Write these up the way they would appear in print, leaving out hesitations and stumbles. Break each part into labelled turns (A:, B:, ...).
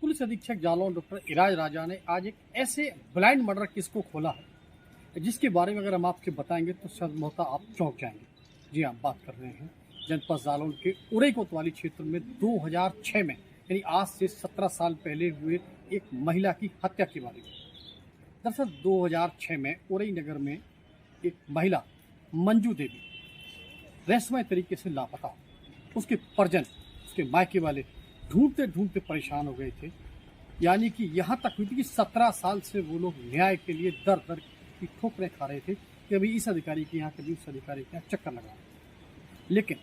A: Police अधीक्षक Jalaun doctor Ira's राजा ने आज एक ऐसे ब्लाइंड मर्डर केस को खोला है जिसके बारे में अगर हम आपके बताएंगे तो संभवतः आप चौंक जाएंगे। जी हाँ, बात कर रहे हैं जनपद जालौन के उरई कोतवाली क्षेत्र में 2006 में यानी आज से 17 साल पहले हुए एक महिला की हत्या के बारे में। दरअसल 2006 में उरई नगर में एक महिला मंजू देवी रहस्यमय तरीके से लापता। उसके परिजन, उसके मायके वाले ढूंढते ढूंढते परेशान हो गए थे। यानी कि यहाँ तक हुई थी कि 17 साल से वो लोग न्याय के लिए दर दर की ठोकरें खा रहे थे कि अभी इस अधिकारी के यहाँ, कभी उस अधिकारी के यहाँ चक्कर लगा। लेकिन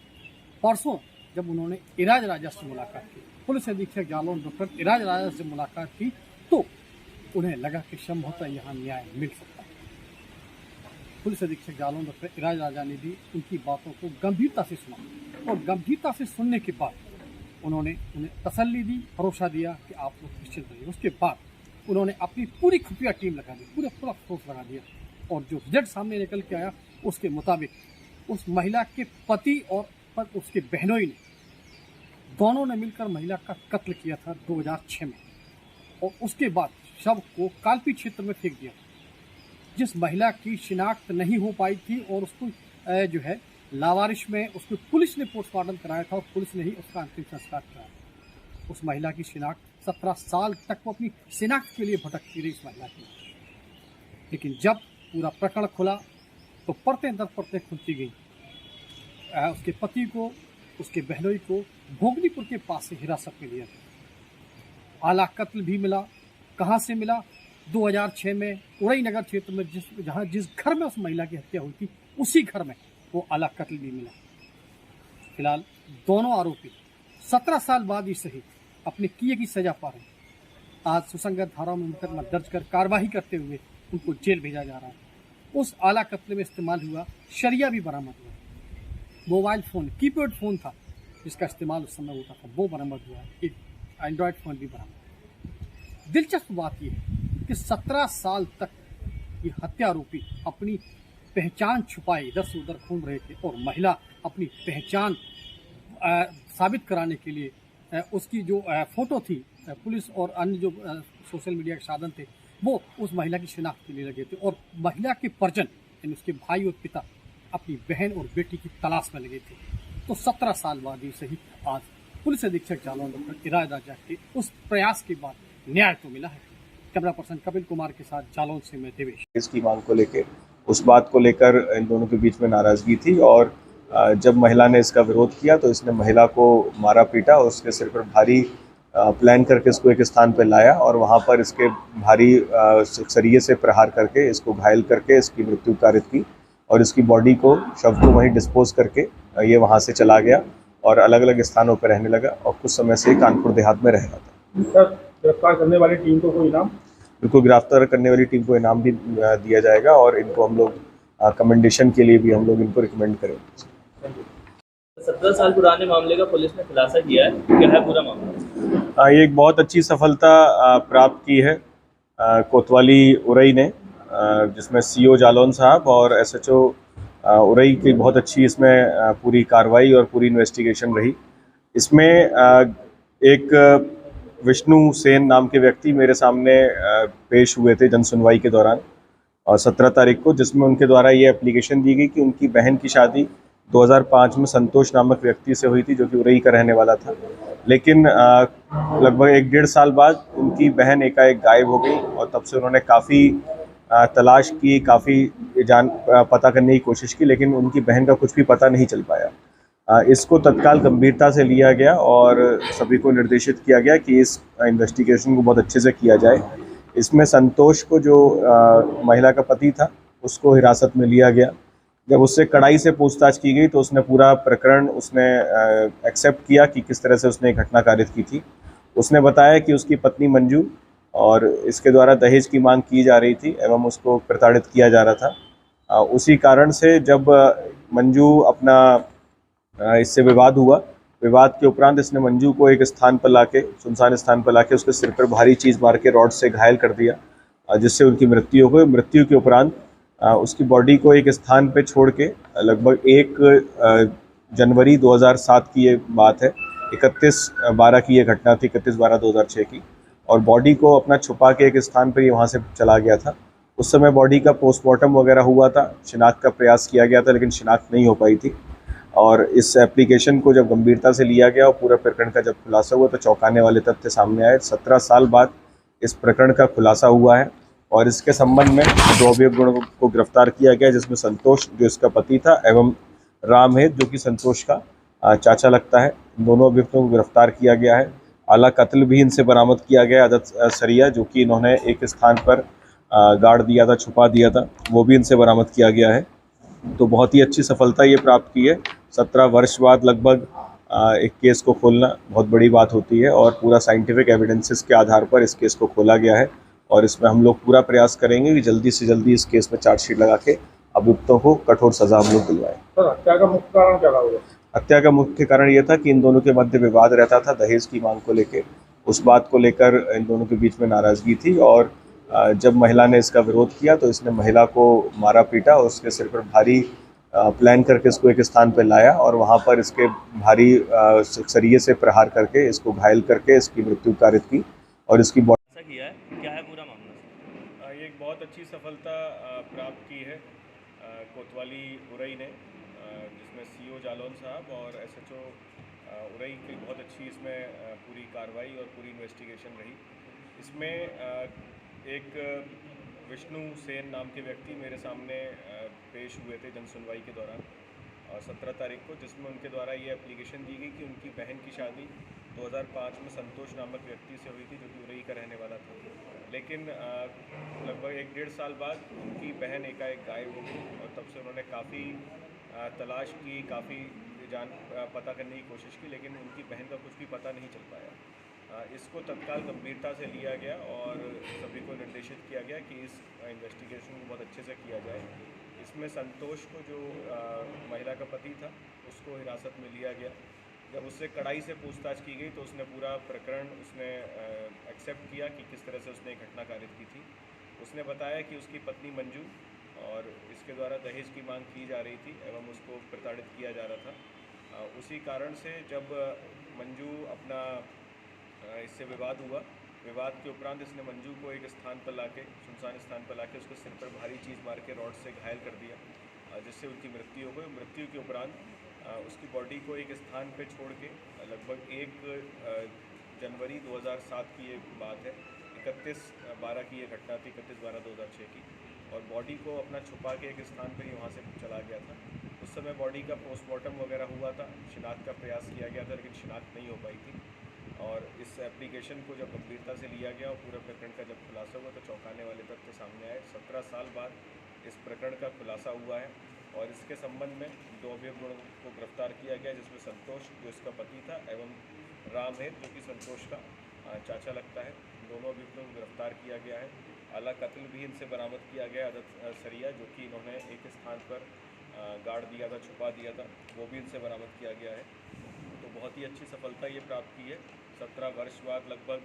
A: परसों जब उन्होंने इराज राजा से मुलाकात की, पुलिस अधीक्षक जालौन डॉक्टर इराज राजा से मुलाकात की, तो उन्हें लगा कि संभवतः यहाँ न्याय मिल सकता है। पुलिस अधीक्षक जालौन डॉक्टर इराज राजा ने भी उनकी बातों को गंभीरता से सुना और गंभीरता से सुनने के बाद उन्होंने उन्हें तसल्ली दी, भरोसा दिया कि आप लोग निश्चिंत रहिए। उसके बाद उन्होंने अपनी पूरी खुफिया टीम लगा दी, पूरा फोर्स लगा दिया और जो रिजल्ट सामने निकल के आया उसके मुताबिक उस महिला के पति और उसके बहनोई ने, दोनों ने मिलकर महिला का कत्ल किया था 2006 में और उसके बाद शव को कालपी क्षेत्र में फेंक दिया। जिस महिला की शिनाख्त नहीं हो पाई थी और उसको जो है लावारिश में उसको पुलिस ने पोस्टमार्टम कराया था और पुलिस ने ही उसका अंतिम संस्कार कराया। उस महिला की शिनाख्त 17 साल तक वो अपनी शिनाख्त के लिए भटकती रही इस महिला की। लेकिन जब पूरा प्रकरण खुला तो परतें दर परतें खुलती गई। उसके पति को, उसके बहनोई को भोगनीपुर के पास से हिरासत में लिया गया। आला कत्ल भी मिला। कहाँ से मिला? 2006 में उरई नगर क्षेत्र में जिस घर में उस महिला की हत्या हुई थी उसी घर में वो आला कत्ल भी मिला। फिलहाल दोनों आरोपी 17 साल बाद ही सही अपने किए की सजा पा रहे हैं। आज सुसंगत धाराओं में मुकदमा दर्ज कर कार्रवाई करते हुए उनको जेल भेजा जा रहा है। उस आला कत्ल में इस्तेमाल हुआ शरिया भी बरामद हुआ। मोबाइल फोन, कीपैड फोन था जिसका इस्तेमाल उस समय होता था, वो बरामद हुआ। एक एंड्रॉयड फोन भी बरामद। दिलचस्प बात यह है कि 17 साल तक ये हत्या आरोपी अपनी पहचान छुपाए इधर से उधर घूम रहे थे और महिला अपनी पहचान साबित कराने के लिए उसकी जो फोटो थी, पुलिस और अन्य जो सोशल मीडिया के साधन थे वो उस महिला की शिनाख्त के लिए लगे थे और महिला के परिजन यानी उसके भाई और पिता अपनी बहन और बेटी की तलाश में लगे थे। तो 17 साल बाद ही सही आज पुलिस अधीक्षक जालौन डॉक्टर इराज राजा के उस प्रयास के बाद न्याय तो मिला है। कैमरा पर्सन कपिल कुमार के साथ जालौन से मैं देवेश।
B: इसकी मांग को लेकर, उस बात को लेकर इन दोनों के बीच में नाराजगी थी और जब महिला ने इसका विरोध किया तो इसने महिला को मारा पीटा और उसके सिर पर भारी प्लान करके इसको एक स्थान पर लाया और वहां पर इसके भारी सरिये से प्रहार करके इसको घायल करके इसकी मृत्यु कारित की और इसकी बॉडी को, शव को वहीं डिस्पोज करके ये वहां से चला गया और अलग अलग स्थानों पर रहने लगा और कुछ समय से कानपुर देहात में रह रहा था।
C: सर, गिरफ्तार करने वाली टीम को कोई इनाम?
B: बिल्कुल, गिरफ्तार करने वाली टीम को इनाम भी दिया जाएगा और इनको हम लोग कमेंडेशन के लिए भी हम लोग इनको रिकमेंड करेंगे।
D: 17 साल पुराने मामले का पुलिस ने खुलासा किया है, क्या है पूरा मामला?
B: ये एक बहुत अच्छी सफलता प्राप्त की है कोतवाली उरई ने, जिसमें सीओ जालौन साहब और एसएचओ उरई की बहुत अच्छी इसमें पूरी कार्रवाई और पूरी इन्वेस्टिगेशन रही। इसमें एक विष्णु सेन नाम के व्यक्ति मेरे सामने पेश हुए थे जनसुनवाई के दौरान और 17 तारीख को, जिसमें उनके द्वारा ये एप्लीकेशन दी गई कि उनकी बहन की शादी 2005 में संतोष नामक व्यक्ति से हुई थी जो कि उरई का रहने वाला था। लेकिन लगभग 1-1.5 साल बाद उनकी बहन एकाएक गायब हो गई और तब से उन्होंने काफ़ी तलाश की, काफ़ी पता करने की कोशिश की, लेकिन उनकी बहन का कुछ भी पता नहीं चल पाया। इसको तत्काल गंभीरता से लिया गया और सभी को निर्देशित किया गया कि इस इन्वेस्टिगेशन को बहुत अच्छे से किया जाए। इसमें संतोष को, जो महिला का पति था, उसको हिरासत में लिया गया। जब उससे कड़ाई से पूछताछ की गई तो उसने पूरा प्रकरण एक्सेप्ट किया कि किस तरह से उसने घटना कारित की थी। उसने बताया कि उसकी पत्नी मंजू और इसके द्वारा दहेज की मांग की जा रही थी एवं उसको प्रताड़ित किया जा रहा था। उसी कारण से जब मंजू इससे विवाद हुआ, विवाद के उपरांत इसने मंजू को एक स्थान पर लाके, सुनसान स्थान पर लाके उसके सिर पर भारी चीज़ मार के रॉड से घायल कर दिया, जिससे उनकी मृत्यु हो गई। मृत्यु के उपरांत उसकी बॉडी को एक स्थान पे छोड़ के लगभग 1 जनवरी 2007 की ये बात है, 31/12 की ये घटना थी, 31/12/2006 की। और बॉडी को अपना छुपा के एक स्थान पर ही वहाँ से चला गया था। उस समय बॉडी का पोस्टमार्टम वगैरह हुआ था, शिनाख्त का प्रयास किया गया था, लेकिन शिनाख्त नहीं हो पाई थी। और इस एप्लीकेशन को जब गंभीरता से लिया गया और पूरा प्रकरण का जब खुलासा हुआ तो चौंकाने वाले तथ्य सामने आए। 17 साल बाद इस प्रकरण का खुलासा हुआ है और इसके संबंध में 2 अभियुक्तों को गिरफ्तार किया गया, जिसमें संतोष जो इसका पति था एवं रामहेत जो कि संतोष का चाचा लगता है। इन दोनों अभियुक्तों को गिरफ्तार किया गया है। आला कत्ल भी इनसे बरामद किया गया, आदत सरिया जो कि इन्होंने एक स्थान पर गाड़ दिया था, छुपा दिया था, वो भी इनसे बरामद किया गया है। तो बहुत ही अच्छी सफलता ये प्राप्त की है। 17 वर्ष बाद लगभग एक केस को खोलना बहुत बड़ी बात होती है और पूरा साइंटिफिक एविडेंसेस के आधार पर इस केस को खोला गया है और इसमें हम लोग पूरा प्रयास करेंगे कि जल्दी से जल्दी इस केस में चार्जशीट लगा के अभियुक्तों को कठोर सजा हम लोग दिलवाएं।
C: सर हत्या का मुख्य कारण क्या रहा होगा?
B: हत्या का मुख्य कारण ये था कि इन दोनों के मध्य विवाद रहता था दहेज की मांग को लेकर। उस बात को लेकर इन दोनों के बीच में नाराज़गी थी और जब महिला ने इसका विरोध किया तो इसने महिला को मारा पीटा और उसके सिर पर भारी प्लान करके इसको एक स्थान पर लाया और वहाँ पर इसके भारी सरिये से प्रहार करके इसको घायल करके इसकी मृत्यु कारित की और इसकी
D: ऐसा किया है, क्या है पूरा मामला?
B: ये एक बहुत अच्छी सफलता प्राप्त की है कोतवाली उरई ने, जिसमें सीओ जालौन साहब और एसएचओ उरई की बहुत अच्छी इसमें पूरी कार्रवाई और पूरी इन्वेस्टिगेशन रही। इसमें एक विष्णु सेन नाम के व्यक्ति मेरे सामने पेश हुए थे जनसुनवाई के दौरान 17 तारीख को, जिसमें उनके द्वारा ये एप्लीकेशन दी गई कि उनकी बहन की शादी 2005 में संतोष नामक व्यक्ति से हुई थी जो कि उरई का रहने वाला था। लेकिन लगभग 1-1.5 साल बाद उनकी बहन एकाएक गायब हो गई और तब से उन्होंने काफ़ी तलाश की, काफ़ी पता करने की कोशिश की, लेकिन उनकी बहन का कुछ भी पता नहीं चल पाया। इसको तत्काल गंभीरता से लिया गया और सभी को निर्देशित किया गया कि इस इन्वेस्टिगेशन को बहुत अच्छे से किया जाए। इसमें संतोष को जो महिला का पति था उसको हिरासत में लिया गया। जब उससे कड़ाई से पूछताछ की गई तो उसने पूरा प्रकरण एक्सेप्ट किया कि किस तरह से उसने घटना कारित की थी। उसने बताया कि उसकी पत्नी मंजू और इसके द्वारा दहेज की मांग की जा रही थी एवं उसको प्रताड़ित किया जा रहा था। उसी कारण से जब मंजू अपना इससे विवाद हुआ, विवाद के उपरांत इसने मंजू को एक स्थान पर लाके, सुनसान स्थान पर लाके उसको सिर पर भारी चीज़ मार के रॉड से घायल कर दिया, जिससे उनकी मृत्यु हो गई। मृत्यु के उपरांत उसकी बॉडी को एक स्थान पर छोड़ के लगभग 1 जनवरी 2007 की ये बात है, 31/12 की ये घटना थी, 31/12/2006 की, और बॉडी को अपना छुपा के एक स्थान पर ही वहाँ से चला गया था। उस समय बॉडी का पोस्टमार्टम वगैरह हुआ था, शिनाख्त का प्रयास किया गया था, लेकिन शिनाख्त नहीं हो पाई थी। और इस एप्लीकेशन को जब गंभीरता से लिया गया और पूरे प्रकरण का जब खुलासा हुआ तो चौंकाने वाले तथ्य सामने आए। 17 साल बाद इस प्रकरण का खुलासा हुआ है और इसके संबंध में 2 अभियुक्तों को गिरफ्तार किया गया, जिसमें संतोष जो इसका पति था एवं रामहेत जो कि संतोष का चाचा लगता है। दोनों अभियुक्तों को गिरफ्तार किया गया है। आला कत्ल भी इनसे बरामद किया गया, आदत सरिया जो कि इन्होंने एक स्थान पर गाड़ दिया था, छुपा दिया था, वो भी इनसे बरामद किया गया है। तो बहुत ही अच्छी सफलता ये प्राप्त की है। 17 वर्ष बाद लगभग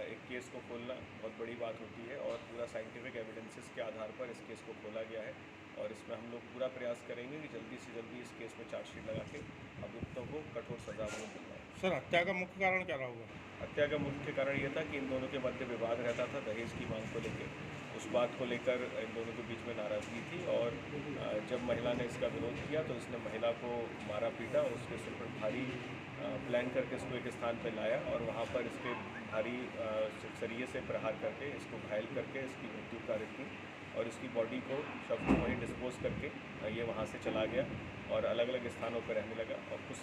B: एक केस को खोलना बहुत बड़ी बात होती है और पूरा साइंटिफिक एविडेंसेस के आधार पर इस केस को खोला गया है और इसमें हम लोग पूरा प्रयास करेंगे कि जल्दी से जल्दी इस केस में चार्जशीट लगा के अभियुक्तों को कठोर सजा दिलवाएं।
C: सर हत्या का मुख्य कारण क्या रहा होगा?
B: हत्या का मुख्य कारण ये था कि इन दोनों के मध्य विवाद रहता था दहेज की मांग को लेकर। उस बात को लेकर इन दोनों के बीच में नाराज़गी थी और जब महिला ने इसका विरोध किया तो इसने महिला को मारा पीटा और उसके सिर पर भारी प्लान करके इसको एक स्थान पर लाया और वहाँ पर इसके भारी सरिये से प्रहार करके इसको घायल करके इसकी मृत्यु कारित की और इसकी बॉडी को शव को वहीं डिस्पोज करके ये वहाँ से चला गया और अलग अलग स्थानों पर रहने लगा और कुछ